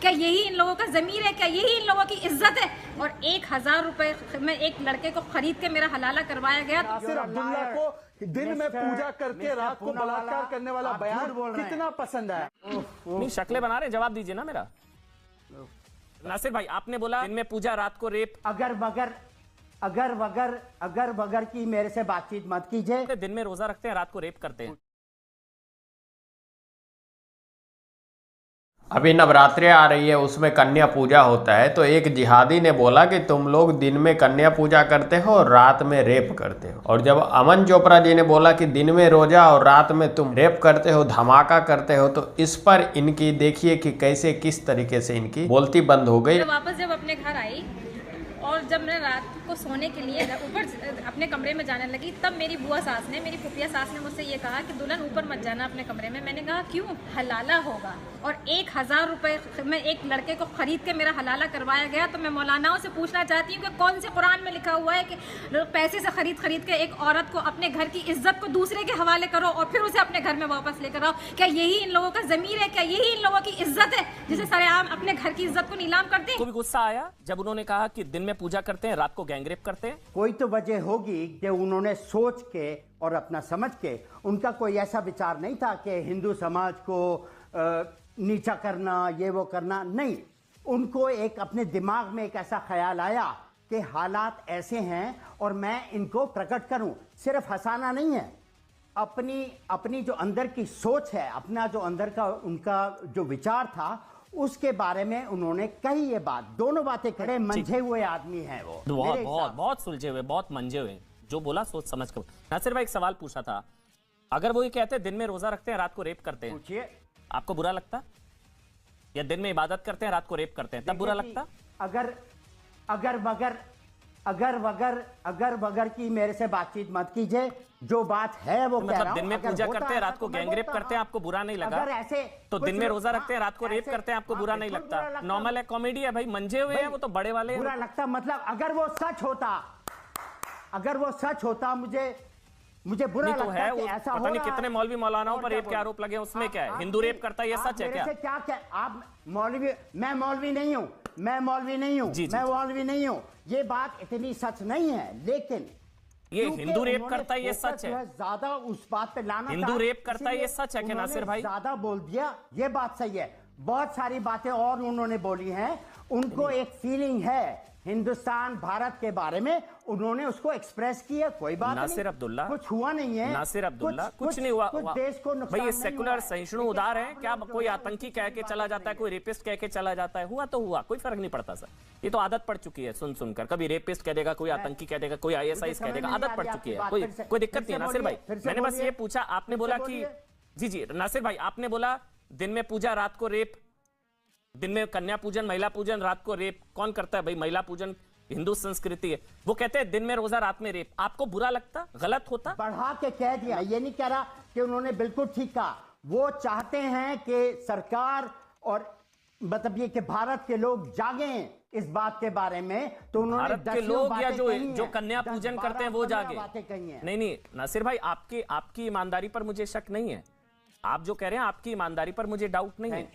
क्या यही इन लोगों का ज़मीर है? क्या यही इन लोगों की इज्जत है? और 1000 रुपए में एक लड़के को खरीद के मेरा हलाला करवाया गया। नासिर अब्दुल्ला को दिन में पूजा करके रात को बलात्कार करने वाला बयान कितना पसंद है? नहीं, शक्लें बना रहे, जवाब दीजिए ना मेरा। नासिर भाई, आपने बोला दिन में पूजा रात को रेप। अगर वगर की मेरे से बातचीत मत कीजिए। दिन में रोजा रखते हैं, रात को रेप करते हैं। अभी नवरात्रि आ रही है, उसमें कन्या पूजा होता है, तो एक जिहादी ने बोला कि तुम लोग दिन में कन्या पूजा करते हो और रात में रेप करते हो। और जब अमन चोपड़ा जी ने बोला कि दिन में रोजा और रात में तुम रेप करते हो, धमाका करते हो, तो इस पर इनकी देखिए कि कैसे किस तरीके से इनकी बोलती बंद हो गई। वापस जब अपने घर आई और जब मैं रात को सोने के लिए ऊपर अपने कमरे में जाने लगी, तब मेरी बुआ सास ने, मेरी फुफिया सास ने मुझसे ये कहा कि दुल्हन ऊपर मत जाना अपने कमरे में। मैंने कहा क्यों? हलाला होगा। और 1000 रुपए में एक लड़के को खरीद के मेरा हलाला करवाया गया। तो मैं मौलानाओं से पूछना चाहती हूँ कि कौन से कुरान में लिखा हुआ है कि पैसे से खरीद के एक औरत को, अपने घर की इज्जत को दूसरे के हवाले करो और फिर उसे अपने घर में वापस लेकर आओ? क्या यही इन लोगों का ज़मीर है? क्या यही इन लोगों की इज्जत है जिसे सरेआम अपने घर की इज्जत को नीलाम करते हैं? को भी गुस्सा आया जब उन्होंने कहा कि दिन में पूजा करते हैं, रात को गैंगरेप करते हैं? कोई तो वजह होगी कि उन्होंने सोच के और अपना समझ के, उनका कोई ऐसा विचार नहीं था कि हिंदू समाज को नीचा करना, ये वो करना। नहीं, उनको एक अपने दिमाग में एक ऐसा ख्याल आया कि हालात ऐसे हैं और मैं इनको प्रकट करूं। सिर्फ हंसाना नहीं है, अपनी जो अंदर की सोच है, अपना जो अंदर का उनका जो विचार था, उसके बारे में उन्होंने कही ये बात। दोनों बातें करे, मंझे हुए आदमी हैं वो। बहुत सुलझे हुए, बहुत मंझे हुए, जो बोला सोच समझ कर। नासिर भाई, एक सवाल पूछा था, अगर वो ये कहते हैं दिन में रोजा रखते हैं, रात को रेप करते हैं, पूछिए, आपको बुरा लगता? या दिन में इबादत करते हैं, रात को रेप करते हैं, तब बुरा लगता? अगर वगर की मेरे से बातचीत मत कीजिए। जो बात है वो कह रहा हूं। दिन में पूजा करते हैं, रात को गैंगरेप करते हैं, आपको बुरा नहीं लगा? अगर ऐसे तो दिन में रोजा रखते हैं, रात को रेप करते हैं, आपको बुरा नहीं लगता? नॉर्मल है, कॉमेडी है भाई, मंझे हुए हैं वो तो बड़े वाले। बुरा लगता मतलब अगर वो सच होता मुझे बुरा लगता तो है कि ऐसा पता नहीं कितने मौलवी मौलानाओं पर रेप के आरोप लगे, उसमें क्या है? हिंदू रेप करता है, ये सच है क्या? आप मौलवी, मैं मौलवी नहीं हूं। ये बात इतनी सच नहीं है, लेकिन ये हिंदू रेप करता है, ये सच है? ज्यादा उस बात पे लाना, हिंदू रेप करता है, ये सच है क्या नासिर भाई? ज्यादा बोल दिया, ये बात सही है। बहुत सारी बातें और उन्होंने बोली हैं। उनको एक फीलिंग है हिंदुस्तान भारत के बारे में, उन्होंने उसको एक्सप्रेस किया। कोई बात नहीं, नासिर अब्दुल्ला, कुछ हुआ नहीं है। नासिर अब्दुल्ला, कुछ नहीं हुआ। देश को भाई ये सेकुलर सहिष्णु उदार है क्या? कोई आतंकी कह के चला जाता है, कोई रेपिस्ट कह के चला जाता है, हुआ तो हुआ, कोई फर्क नहीं पड़ता सर। ये तो आदत पड़ चुकी है सुन सुनकर, कभी रेपिस्ट कह देगा, कोई आतंकी कह देगा, कोई ISI कह देगा, आदत पड़ चुकी है। कोई दिक्कत नहीं है नासिर भाई। मैंने बस ये पूछा, आपने बोला कि जी नासिर भाई, आपने बोला दिन में पूजा, रात को रेप, दिन में कन्या पूजन, महिला पूजन, रात को रेप। कौन करता है भाई? महिला पूजन हिंदू संस्कृति है। वो कहते हैं दिन में रोजा, रात में रेप। आपको बुरा लगता? गलत होता? बढ़ा के कह दिया, ये नहीं कह रहा कि उन्होंने बिल्कुल ठीक कहा। वो चाहते हैं कि सरकार और मतलब ये कि भारत के लोग जागें इस बात के बारे में, तो उन्होंने भारत के लोग या जो कन्या पूजन करते हैं वो जागे? नहीं नासिर भाई, आपकी ईमानदारी पर मुझे शक नहीं है। आप जो कह रहे हैं आपकी ईमानदारी पर मुझे डाउट नहीं है,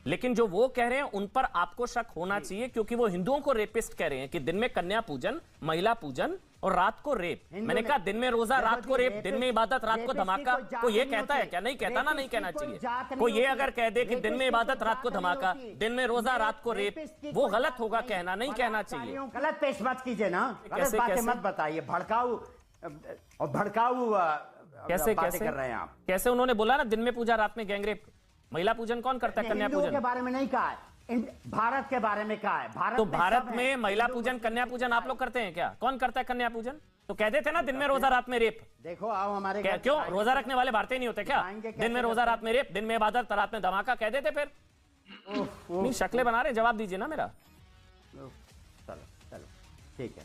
लेकिन जो वो कह रहे हैं उन पर आपको शक होना चाहिए, क्योंकि वो हिंदुओं को रेपिस्ट कह रहे हैं कि दिन में कन्या पूजन, महिला पूजन और रात को रेप। मैंने कहा दिन में रोजा, रात को रेप, दिन में इबादत, रात को धमाका। कोई ये कहता है क्या? नहीं कहता ना, नहीं कहना चाहिए। कोई ये अगर कह दे कि दिन में इबादत, रात को धमाका, दिन में रोजा, रात को रेप, वो गलत होगा कहना, नहीं कहना चाहिए। गलत पेश मत कीजिए ना, गलत बातें मत बताइए, भड़काऊ कैसे कर रहे हैं आप। कैसे उन्होंने बोला ना दिन में पूजा, रात में गैंगरेप। महिला पूजन कौन करता है? कन्या पूजन के बारे में नहीं कहा है, भारत के बारे में कहा है। भारत में महिला पूजन, कन्या पूजन आप लोग करते हैं क्या? कौन करता है कन्या पूजन? तो कह देते ना दिन में रोजा, रात में रेप। देखो आओ हमारे क्यों रोजा रखने वाले भारतीय नहीं होते क्या? दिन में रोजा, रात में रेप, दिन में इबादत, रात में धमाका कह देते फिर? नहीं, शक्लें बना रहे, जवाब दीजिए ना मेरा। चलो ठीक है,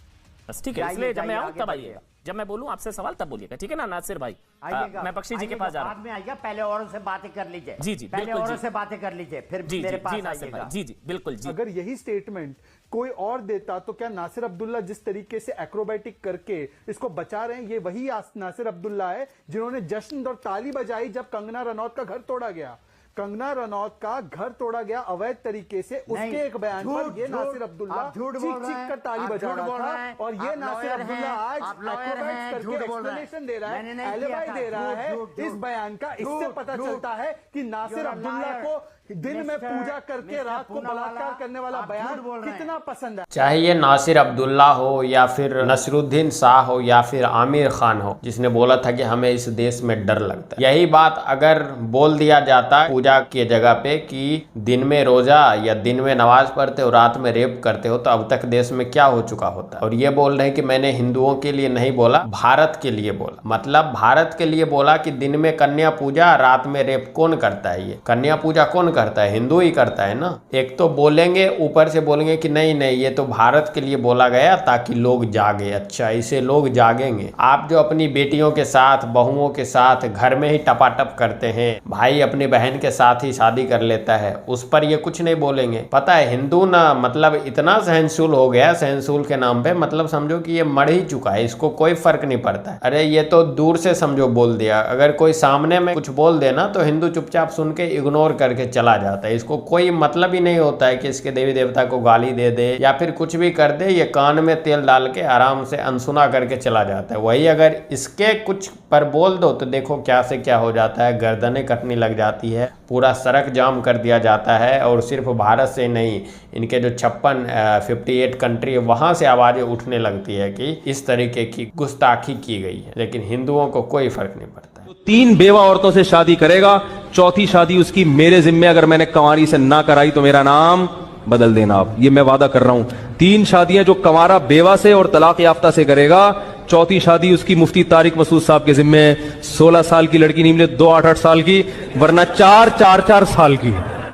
बस ठीक है। इसलिए जब मैं आऊं तब आइएगा, जब मैं बोलूं आपसे सवाल तब बोलिएगा, ठीक है ना नासिर भाई? मैं बख्शी जी के पास जा रहा हूं। बाद में आइएगा, पहले औरों से बातें कर लीजिए। जी पहले औरों से बातें कर लीजिए, फिर मेरे पास आइएगा। जी बिल्कुल जी। अगर यही स्टेटमेंट कोई और देता तो क्या नासिर अब्दुल्ला जिस तरीके से एक्रोबैटिक करके इसको बचा रहे हैं, ये वही नासिर अब्दुल्ला है जिन्होंने जश्न और ताली बजाई जब कंगना रनौत का घर तोड़ा गया। कंगना रनौत का घर तोड़ा गया अवैध तरीके से, उसके एक बयान पर ये नासिर अब्दुल्ला चीख कर ताली बजा रहा था, और ये नासिर अब्दुल्ला आज एक्रोबैट्स करके एक्सप्लेनेशन दे रहा है, एलिबाई दे रहा है इस बयान का। इससे पता चलता है कि नासिर अब्दुल्ला को दिन में पूजा करके रात को बलात्कार करने वाला बयान कितना पसंद है। चाहे ये नासिर अब्दुल्ला हो या फिर नसरुद्दीन शाह हो या फिर आमिर खान हो, जिसने बोला था कि हमें इस देश में डर लगता है, यही बात अगर बोल दिया जाता पूजा की जगह पे कि दिन में रोजा या दिन में नमाज पढ़ते हो रात में रेप करते हो, तो अब तक देश में क्या हो चुका होता। और ये बोल रहे हैं कि मैंने हिंदुओं के लिए नहीं बोला, भारत के लिए बोला। मतलब भारत के लिए बोला कि दिन में कन्या पूजा रात में रेप कौन करता है? ये कन्या पूजा कौन करता है? हिंदू ही करता है ना। एक तो बोलेंगे, ऊपर से बोलेंगे कि नहीं नहीं ये तो भारत के लिए बोला गया ताकि लोग जागे। अच्छा, इसे लोग जागेंगे। आप जो अपनी बेटियों के साथ बहुओं के साथ घर में ही टपाटप करते हैं, भाई अपनी बहन के साथ ही शादी कर लेता है, उस पर ये कुछ नहीं बोलेंगे। पता है हिंदू ना मतलब इतना सहनशील हो गया, सहनशील के नाम पे मतलब समझो कि ये मर ही चुका है, इसको कोई फर्क नहीं पड़ता है। अरे ये तो दूर से समझो बोल दिया, अगर कोई सामने में कुछ बोल देना तो हिंदू चुपचाप सुन के इग्नोर करके चला जाता है। इसको कोई मतलब ही नहीं होता है कि इसके देवी देवता को गाली दे दे या फिर कुछ भी कर दे, ये कान में तेल डाल के आराम से अनसुना करके चला जाता है। वही अगर इसके कुछ पर बोल दो तो देखो क्या से क्या हो जाता है, गर्दनें कटने लग जाती है, पूरा सड़क जाम कर दिया जाता है। और सिर्फ भारत से नहीं, इनके जो 58 कंट्री है वहां से आवाजें उठने लगती है कि इस तरीके की गुस्ताखी की गई है, लेकिन हिंदुओं को कोई फर्क नहीं पड़ता। 3 बेवा औरतों से शादी करेगा, चौथी शादी उसकी मेरे जिम्मे अगर मैंने कंवारी से ना कराई तो मेरा नाम बदल देना आप, ये मैं वादा कर रहा हूं। 3 शादियां जो कंवारा बेवा से और तलाक याफ्ता से करेगा, चौथी शादी उसकी मुफ्ती तारिक मसूद साहब के जिम्मे। 16 साल की लड़की नहीं मिले 2 8 साल की, वरना 4 साल की।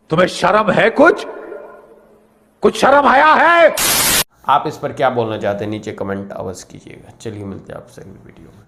तुम्हें शर्म है? कुछ शर्म आया है? आप इस पर क्या बोलना चाहते हैं नीचे कमेंट अवश्य कीजिएगा। चलिए मिलते हैं आपसे अगली वीडियो में।